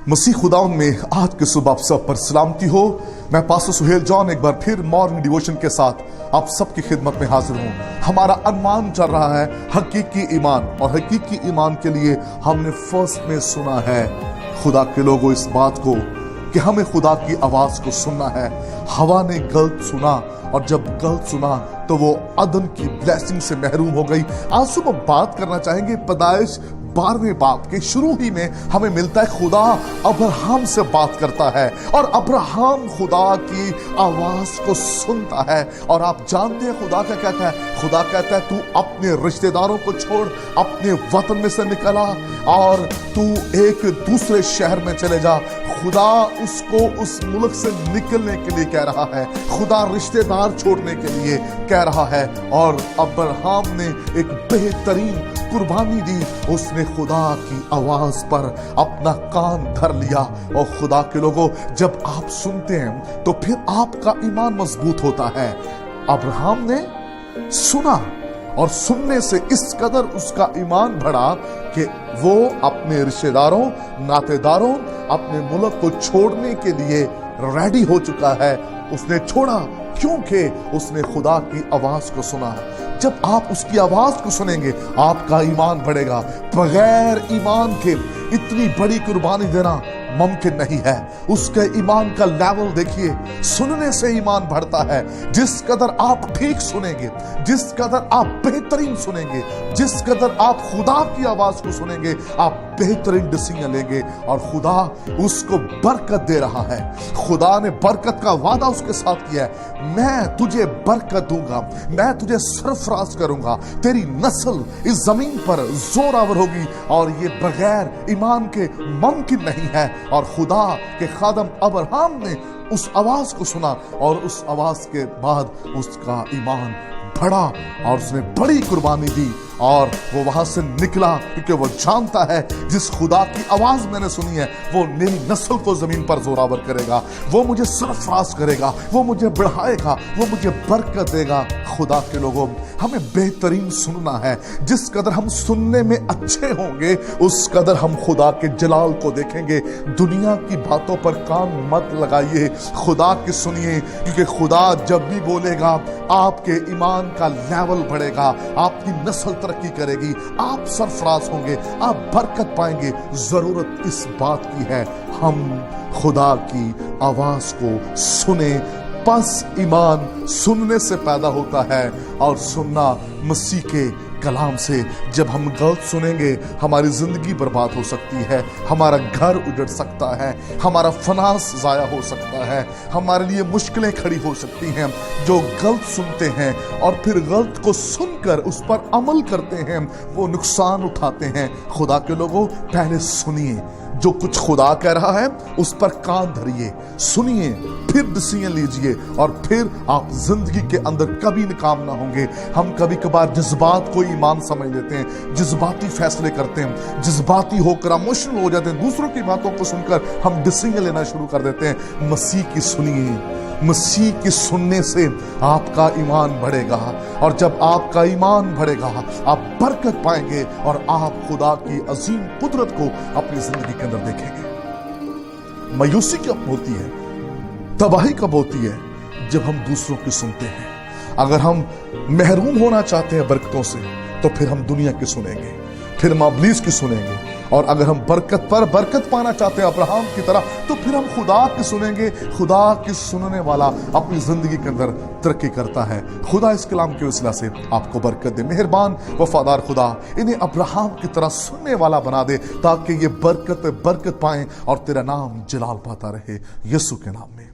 मसीह खुदाउन में आज की सुबह आप सब पर सलामती हो। मैं पास्टर सुहेल जॉन एक बार फिर मॉर्निंग डिवोशन के साथ आप सबकी खिदमत में हाजिर हूँ। हमारा अनुमान चल रहा है हकीकी ईमान, और हकीकी ईमान के लिए हमने फर्स्ट में सुना है खुदा के लोगों इस बात को कि हमें खुदा की आवाज को सुनना है। हवा ने गलत सुना, और जब गलत सुना तो वो अदन की ब्लेसिंग से महरूम हो गई। आज सुबह बात करना चाहेंगे पैदाइश 12वें बाब के शुरू ही में हमें मिलता है खुदा अब्राहम से बात करता है, और अब्राहम खुदा की आवाज को सुनता है। और आप जानते हैं खुदा क्या कहता है? खुदा कहता है तू अपने रिश्तेदारों को छोड़, अपने वतन में से निकला और तू एक दूसरे शहर में चले जा। खुदा उसको उस मुल्क से निकलने के लिए कह रहा है, खुदा रिश्तेदार छोड़ने के लिए कह रहा है। और अब्राहम ने एक बेहतरीन कुर्बानी दी, उसने खुदा की आवाज पर अपना कान धर लिया। और खुदा के लोगों, जब आप सुनते हैं तो फिर आपका ईमान मजबूत होता है। अब्राहम ने सुना, और सुनने से इस कदर उसका ईमान बढ़ा कि वो अपने रिश्तेदारों, नातेदारों, अपने मुल्क को छोड़ने के लिए रेडी हो चुका है। उसने छोड़ा क्योंकि उसने खुदा की आवाज को सुना। जब आप उसकी आवाज को सुनेंगे आपका ईमान बढ़ेगा। बगैर ईमान के इतनी बड़ी कुर्बानी देना मुमकिन नहीं है। उसके ईमान का लेवल देखिए, सुनने से ईमान बढ़ता है। जिस कदर आप ठीक सुनेंगे, जिस कदर आप बेहतरीन सुनेंगे, जिस कदर आप खुदा की आवाज को सुनेंगे, आप बेहतरीन डिसीजन लेंगे। और खुदा उसको बरकत दे रहा है। खुदा ने बरकत का वादा उसके साथ किया है, मैं तुझे बरकत दूंगा, मैं तुझे सरफराज करूंगा, तेरी नस्ल इस जमीन पर जोरावर होगी। और ये बगैर ईमान के मुमकिन नहीं है। और खुदा के खादम अब्राहम ने उस आवाज को सुना, और उस आवाज के बाद उसका ईमान बढ़ा और उसने बड़ी कुर्बानी दी। और वो वहां से निकला क्योंकि वो जानता है जिस खुदा की आवाज मैंने सुनी है वो मेरी नस्ल को जमीन पर जोरावर करेगा, वो मुझे सरफराज करेगा, वो मुझे बढ़ाएगा, वो मुझे बरकत देगा। खुदा के लोगों, हमें बेहतरीन सुनना है। जिस कदर हम सुनने में अच्छे होंगे उस कदर हम खुदा के जलाल को देखेंगे। दुनिया की बातों पर कान मत लगाइए, खुदा की सुनिए, क्योंकि खुदा जब भी बोलेगा आपके ईमान का लेवल बढ़ेगा, आपकी नस्ल तरक्की करेगी, आप सरफराज होंगे, आप बरकत पाएंगे। जरूरत इस बात की है हम खुदा की आवाज को सुने। बस ईमान सुनने से पैदा होता है, और सुनना मसीह के कलाम से। जब हम गलत सुनेंगे हमारी जिंदगी बर्बाद हो सकती है, हमारा घर उजड़ सकता है, हमारा फनास जाया हो सकता है, हमारे लिए मुश्किलें खड़ी हो सकती हैं। जो गलत सुनते हैं और फिर गलत को सुनकर उस पर अमल करते हैं वो नुकसान उठाते हैं। खुदा के लोगों, पहले सुनिए, जो कुछ खुदा कह रहा है उस पर कान धरिए, सुनिए, फिर डिसीजन लीजिए, और फिर आप जिंदगी के अंदर कभी नाकाम ना होंगे। हम कभी कभार जज्बात को ईमान समझ लेते हैं, जज्बाती फैसले करते हैं, जज्बाती होकर इमोशनल हो जाते हैं, दूसरों की बातों को सुनकर हम डिसीजन लेना शुरू कर देते हैं। मसीह की सुनिए, मसीह की सुनने से आपका ईमान बढ़ेगा, और जब आपका ईमान बढ़ेगा आप बरकत पाएंगे, और आप खुदा की अजीम कुदरत को अपनी जिंदगी के अंदर देखेंगे। मायूसी कब होती है, तबाही कब होती है? जब हम दूसरों की सुनते हैं। अगर हम महरूम होना चाहते हैं बरकतों से तो फिर हम दुनिया की सुनेंगे, फिर माबलीस की सुनेंगे। और अगर हम बरकत पर बरकत पाना चाहते हैं अब्राहम की तरह तो फिर हम खुदा की सुनेंगे। खुदा की सुनने वाला अपनी जिंदगी के अंदर तरक्की करता है। खुदा इस कलाम के वसीला से आपको बरकत दे। मेहरबान वफादार खुदा, इन्हें अब्राहम की तरह सुनने वाला बना दे ताकि ये बरकत पाएं और तेरा नाम जलाल पाता रहे, यीशु के नाम में।